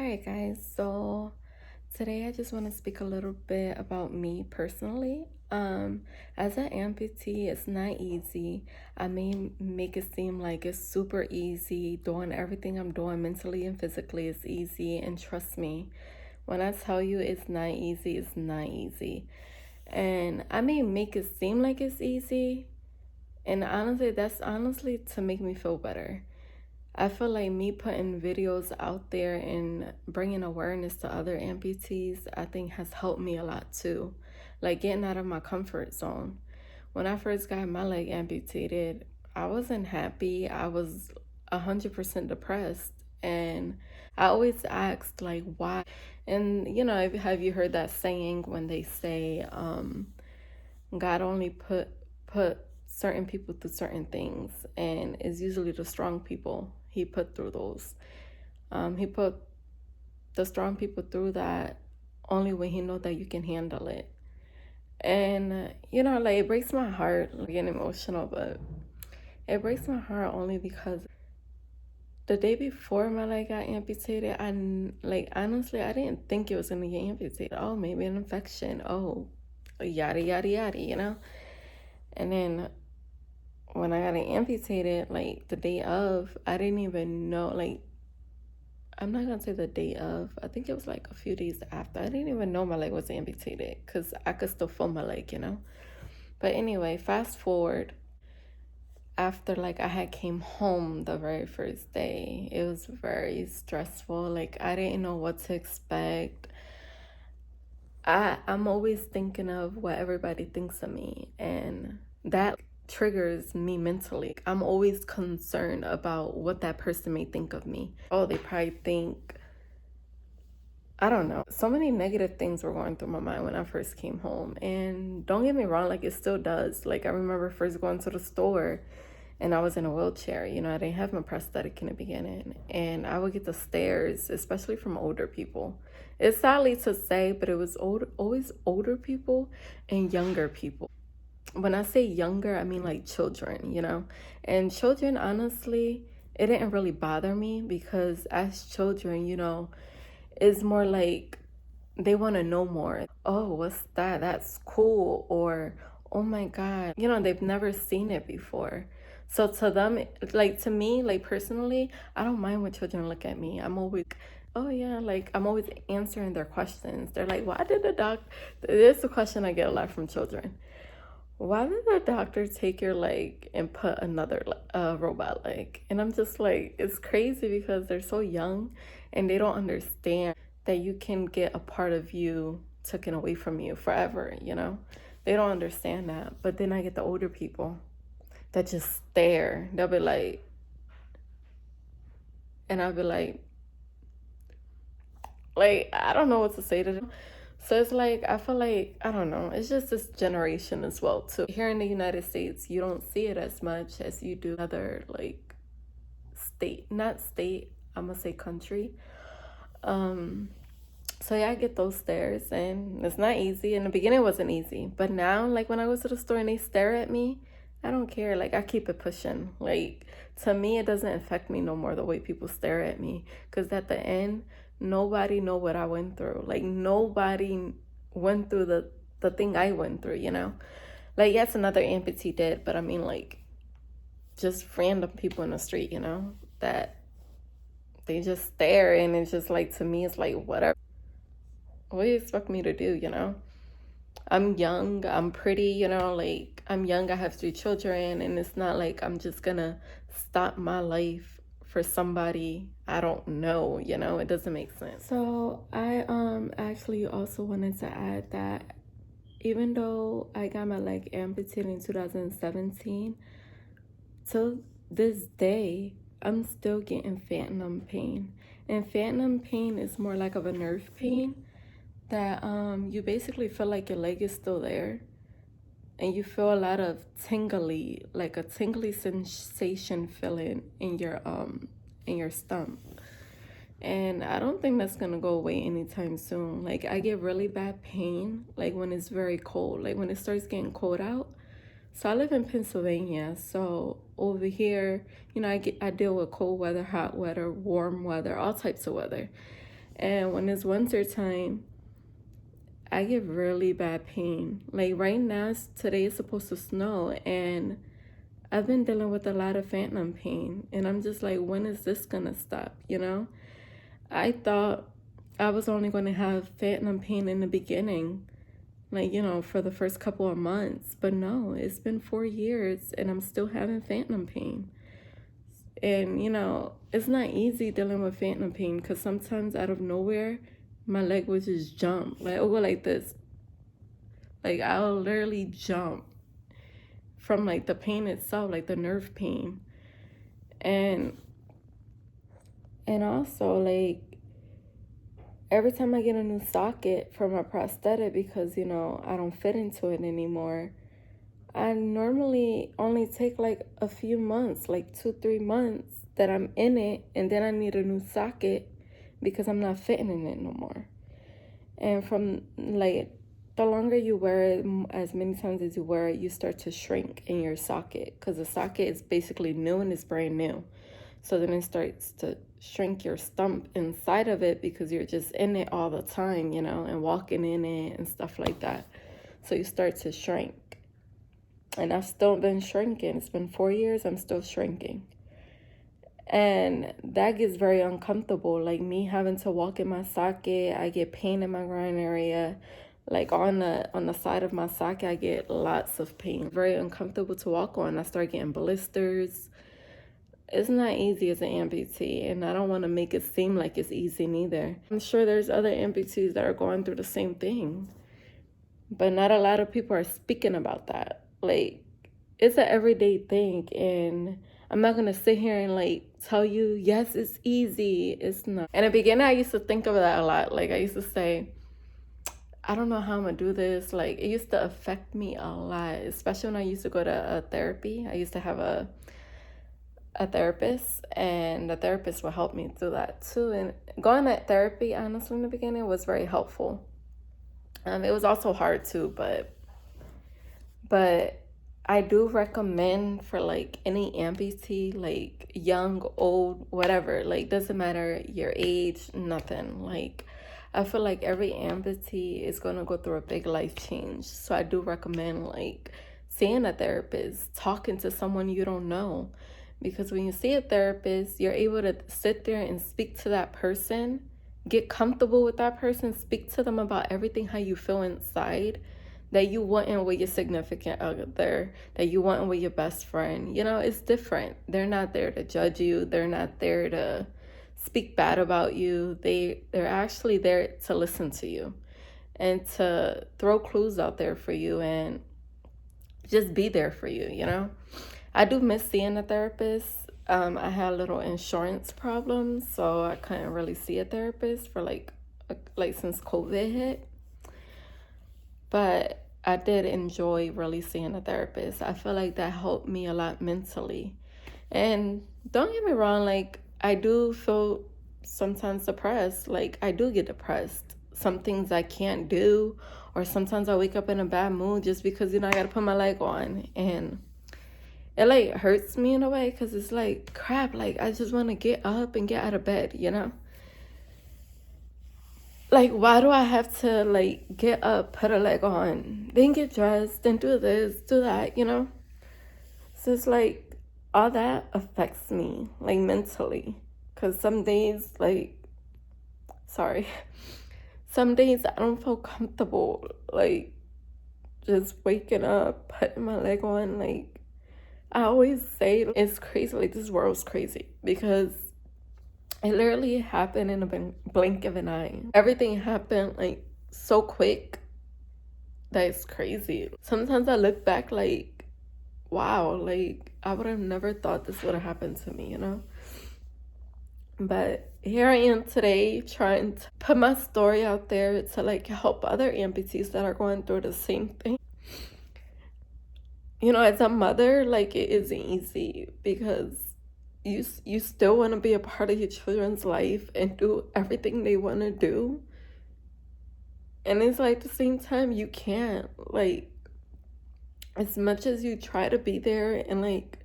Alright guys, so today I just want to speak a little bit about me personally. As an amputee, it's not easy. I may make it seem like it's super easy. Doing everything I'm doing mentally and physically is easy, and trust me, when I tell you it's not easy, it's not easy. And I may make it seem like it's easy, and honestly, that's honestly to make me feel better. I feel like me putting videos out there and bringing awareness to other amputees, I think has helped me a lot too. Like getting out of my comfort zone. When I first got my leg amputated, I wasn't happy. I was 100% depressed. And I always asked, like, why? And, have you heard that saying when they say, God only put certain people through certain things, and it's usually the strong people he put through those. He put the strong people through that only when he know that you can handle it. And like it breaks my heart, like, getting emotional, but it breaks my heart only because the day before my leg got amputated, like honestly I didn't think it was gonna get amputated. Oh, maybe an infection. Oh, yada yada yada. And then when I got it amputated, like the day of, I didn't even know, like, I'm not gonna say the day of, I think it was like a few days after. I didn't even know my leg was amputated because I could still feel my leg. But anyway, fast forward, after like I had came home the very first day, it was very stressful. Like I didn't know what to expect. I'm always thinking of what everybody thinks of me, and that triggers me mentally. I'm always concerned about what that person may think of me. Oh, they probably think, I don't know. So many negative things were going through my mind when I first came home. And don't get me wrong, like it still does. Like I remember first going to the store and I was in a wheelchair. I didn't have my prosthetic in the beginning. And I would get the stares, especially from older people. It's sadly to say, but it was always older people and younger people. When I say younger, I mean like children. And children, honestly, it didn't really bother me because as children, it's more like they want to know more. Oh, what's that? That's cool. Or, oh my God, they've never seen it before. So to them, like to me, like personally, I don't mind when children look at me. I'm always, oh yeah, like I'm always answering their questions. They're like, why did the doc? This is a question I get a lot from children. Why did the doctor take your leg and put another robot leg? And I'm just like, it's crazy because they're so young and they don't understand that you can get a part of you taken away from you forever. They don't understand that. But then I get the older people that just stare. They'll be like, and I'll be like, I don't know what to say to them. So it's like, I feel like, I don't know, it's just this generation as well, too. Here in the United States, you don't see it as much as you do other, like, not state, I'm gonna say country. So yeah, I get those stares, and it's not easy. In the beginning, it wasn't easy. But now, like, when I go to the store and they stare at me, I don't care. Like, I keep it pushing. Like, to me, it doesn't affect me no more the way people stare at me. Because at the end, nobody know what I went through. Like, nobody went through the thing I went through. Like, yes, another amputee did, but I mean, like, just random people in the street, that they just stare, and it's just like, to me, it's like, whatever. What do you expect me to do? I'm young, I'm pretty, like I'm young, I have 3 children, and it's not like I'm just gonna stop my life for somebody I don't know, it doesn't make sense. So I actually also wanted to add that even though I got my leg amputated in 2017, till this day I'm still getting phantom pain. And phantom pain is more like of a nerve pain that you basically feel like your leg is still there, and you feel a lot of tingly, like a tingly sensation feeling in your stomach. And I don't think that's gonna go away anytime soon. Like I get really bad pain like when it's very cold, like when it starts getting cold out. So I live in Pennsylvania, so over here, I deal with cold weather, hot weather, warm weather, all types of weather. And when it's winter time, I get really bad pain. Like right now, today is supposed to snow, and I've been dealing with a lot of phantom pain. And I'm just like, when is this gonna stop? You know? I thought I was only gonna have phantom pain in the beginning, like, you know, for the first couple of months. But no, it's been 4 years and I'm still having phantom pain. And, you know, it's not easy dealing with phantom pain because sometimes out of nowhere, my leg would just jump. Like, it'll go like this. Like, I'll literally jump from, like, the pain itself, like the nerve pain. And also, like, every time I get a new socket for my prosthetic because, you know, I don't fit into it anymore, I normally only take like a few months, like 2-3 months that I'm in it, and then I need a new socket because I'm not fitting in it no more. And from like the longer you wear it, as many times as you wear it, you start to shrink in your socket because the socket is basically new and it's brand new. So then it starts to shrink your stump inside of it because you're just in it all the time, you know, and walking in it and stuff like that. So you start to shrink. And I've still been shrinking. It's been 4 years, I'm still shrinking. And that gets very uncomfortable. Like me having to walk in my socket, I get pain in my groin area. Like on the side of my socket, I get lots of pain. Very uncomfortable to walk on. I start getting blisters. It's not easy as an amputee, and I don't want to make it seem like it's easy neither. I'm sure there's other amputees that are going through the same thing, but not a lot of people are speaking about that. Like, it's an everyday thing, and I'm not gonna sit here and like tell you, yes, it's easy. It's not. In the beginning, I used to think of that a lot. Like, I used to say, I don't know how I'm gonna do this. Like, it used to affect me a lot, especially when I used to go to therapy. I used to have a therapist, and the therapist will help me through that too. And going to therapy, honestly, in the beginning was very helpful. It was also hard too, but I do recommend for like any amputee, like young, old, whatever, like doesn't matter your age, nothing. Like I feel like every amputee is gonna go through a big life change. So I do recommend like seeing a therapist, talking to someone you don't know. Because when you see a therapist, you're able to sit there and speak to that person, get comfortable with that person, speak to them about everything, how you feel inside, that you wouldn't with your significant other, that you wouldn't with your best friend. You know, it's different. They're not there to judge you. They're not there to speak bad about you. They're actually there to listen to you and to throw clues out there for you and just be there for you, you know? I do miss seeing a therapist. I had little insurance problems, so I couldn't really see a therapist for like since COVID hit. But I did enjoy really seeing a therapist. I feel like that helped me a lot mentally. And don't get me wrong, like I do feel sometimes depressed. Like I do get depressed. Some things I can't do, or sometimes I wake up in a bad mood just because, you know, I gotta put my leg on, and it like hurts me in a way because it's like crap. Like I just want to get up and get out of bed, you know? Like, why do I have to like get up, put a leg on, then get dressed, then do this, do that, you know? So it's like all that affects me like mentally, because some days some days I don't feel comfortable like just waking up, putting my leg on. Like I always say, it's crazy. Like this world's crazy because it literally happened in a blink of an eye. Everything happened like so quick that it's crazy. Sometimes I look back like, wow, like I would have never thought this would have happened to me, you know? But here I am today trying to put my story out there to like help other amputees that are going through the same thing. You know, as a mother, like it isn't easy because you still want to be a part of your children's life and do everything they want to do. And it's like at the same time you can't, like as much as you try to be there and like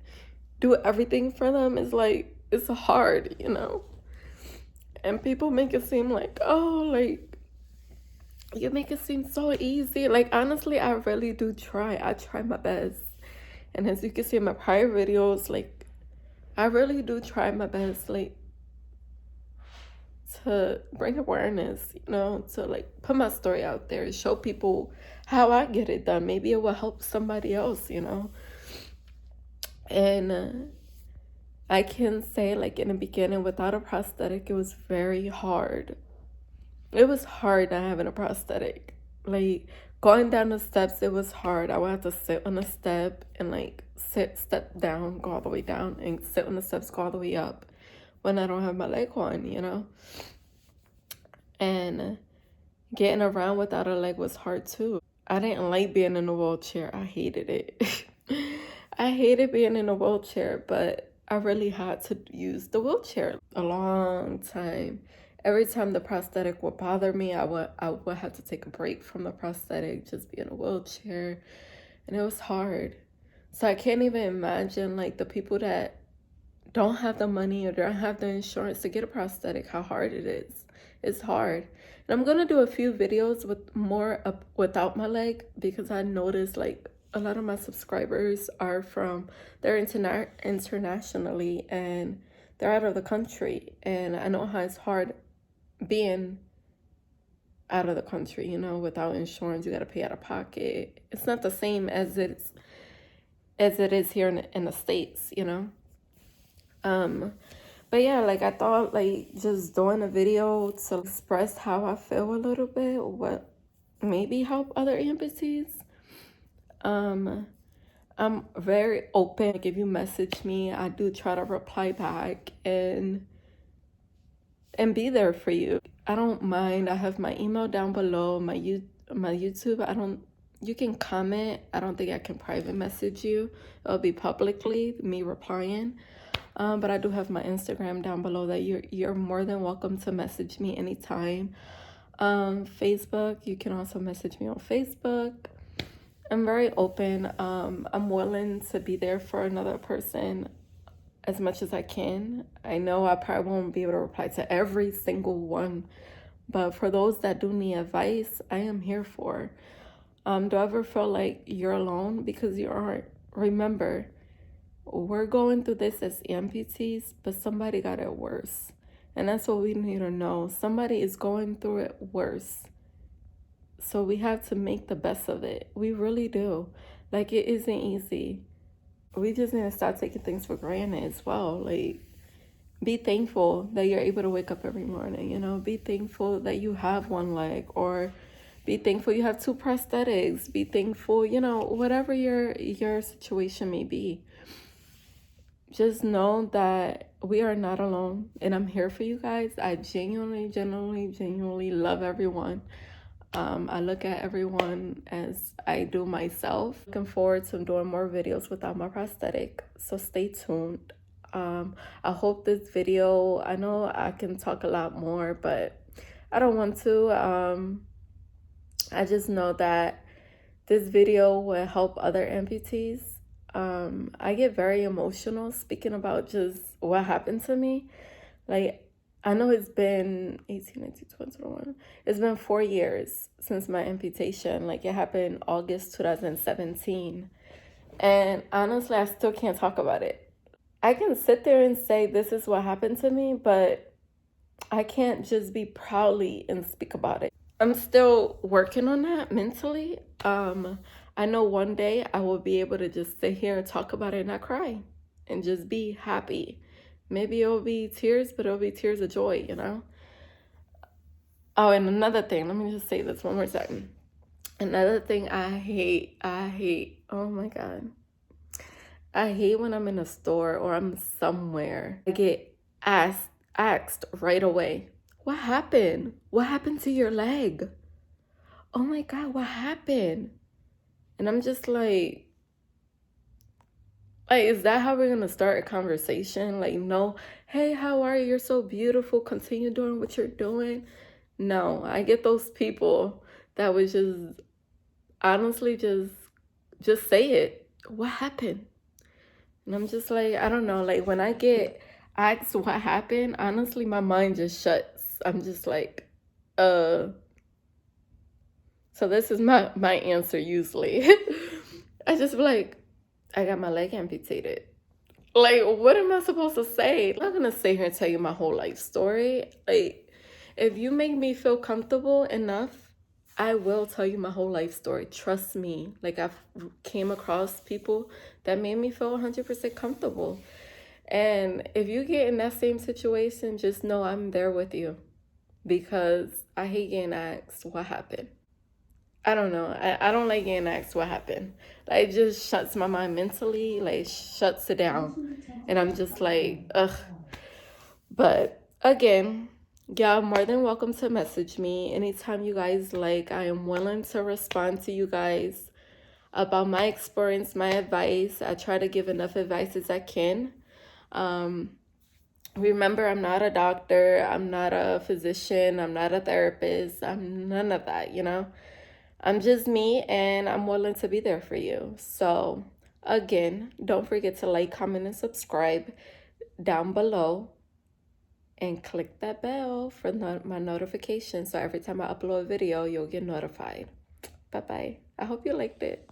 do everything for them, it's like it's hard, you know? And people make it seem like, oh, like, you make it seem so easy. Like, honestly, I really do try. I try my best. And as you can see in my prior videos, like, I really do try my best, like, to bring awareness, you know, to like put my story out there, show people how I get it done. Maybe it will help somebody else, you know. And I can say, like, in the beginning, without a prosthetic, it was very hard. It was hard not having a prosthetic. Like, going down the steps, it was hard. I would have to sit on a step and, like, step down, go all the way down, and sit on the steps, go all the way up when I don't have my leg on, you know? And getting around without a leg was hard too. I didn't like being in a wheelchair. I hated it. I hated being in a wheelchair, but I really had to use the wheelchair a long time. Every time the prosthetic would bother me, I would have to take a break from the prosthetic, just be in a wheelchair, and it was hard. So I can't even imagine like the people that don't have the money or don't have the insurance to get a prosthetic, how hard it is. It's hard. And I'm gonna do a few videos with more up without my leg, because I noticed like a lot of my subscribers are from, they're internationally, and they're out of the country. And I know how it's hard being out of the country, you know, without insurance. You gotta pay out of pocket. It's not the same as it is here in the States, you know. But yeah, like I thought like just doing a video to express how I feel a little bit, what maybe help other amputees. I'm very open. Like if you message me, I do try to reply back and be there for you. I don't mind. I have my email down below, my YouTube. You can comment. I don't think I can private message you. It'll be publicly me replying. But I do have my Instagram down below that you're more than welcome to message me anytime. Facebook, you can also message me on Facebook. I'm very open. I'm willing to be there for another person as much as I can. I know I probably won't be able to reply to every single one, but for those that do need advice, I am here for. Do I ever feel like you're alone? Because you aren't. Remember, we're going through this as amputees, but somebody got it worse. And that's what we need to know. Somebody is going through it worse. So we have to make the best of it. We really do. Like, it isn't easy. We just need to start taking things for granted as well. Like, be thankful that you're able to wake up every morning, you know? Be thankful that you have one leg, or be thankful you have two prosthetics. Be thankful, you know, whatever your situation may be. Just know that we are not alone, and I'm here for you guys. I genuinely love everyone. I look at everyone as I do myself. Looking forward to doing more videos without my prosthetic, so stay tuned. I hope this video, I know I can talk a lot more, but I don't want to. I just know that this video will help other amputees. I get very emotional speaking about just what happened to me. Like, I know it's been 18, 19, 20, 21. It's been 4 years since my amputation. Like, it happened August 2017. And honestly, I still can't talk about it. I can sit there and say this is what happened to me, but I can't just be proudly and speak about it. I'm still working on that mentally. I know one day I will be able to just sit here and talk about it and not cry and just be happy. Maybe it'll be tears, but it'll be tears of joy, you know? Oh, and another thing, let me just say this one more time. Another thing I hate, oh my God. I hate when I'm in a store or I'm somewhere. I get asked right away, what happened? What happened to your leg? Oh my God, what happened? And I'm just like, is that how we're gonna start a conversation? Like, no, hey, how are you? You're so beautiful. Continue doing what you're doing. No, I get those people that would just honestly just say it. What happened? And I'm just like, I don't know. Like, when I get asked what happened, honestly, my mind just shuts. I'm just like, uh, so this is my answer usually. I just be like, I got my leg amputated. Like, what am I supposed to say? I'm not gonna sit here and tell you my whole life story. Like, if you make me feel comfortable enough, I will tell you my whole life story. Trust me. Like, I've came across people that made me feel 100% comfortable. And if you get in that same situation, just know I'm there with you, because I hate getting asked what happened. I don't know. I don't like getting asked what happened. Like, it just shuts my mind mentally, like, shuts it down. And I'm just like, ugh. But again, y'all more than welcome to message me anytime you guys like. I am willing to respond to you guys about my experience, my advice. I try to give enough advice as I can. Um, Remember, I'm not a doctor, I'm not a physician, I'm not a therapist, I'm none of that, you know? I'm just me, and I'm willing to be there for you. So, again, don't forget to like, comment, and subscribe down below, and click that bell for my notifications so every time I upload a video, you'll get notified. Bye bye. I hope you liked it.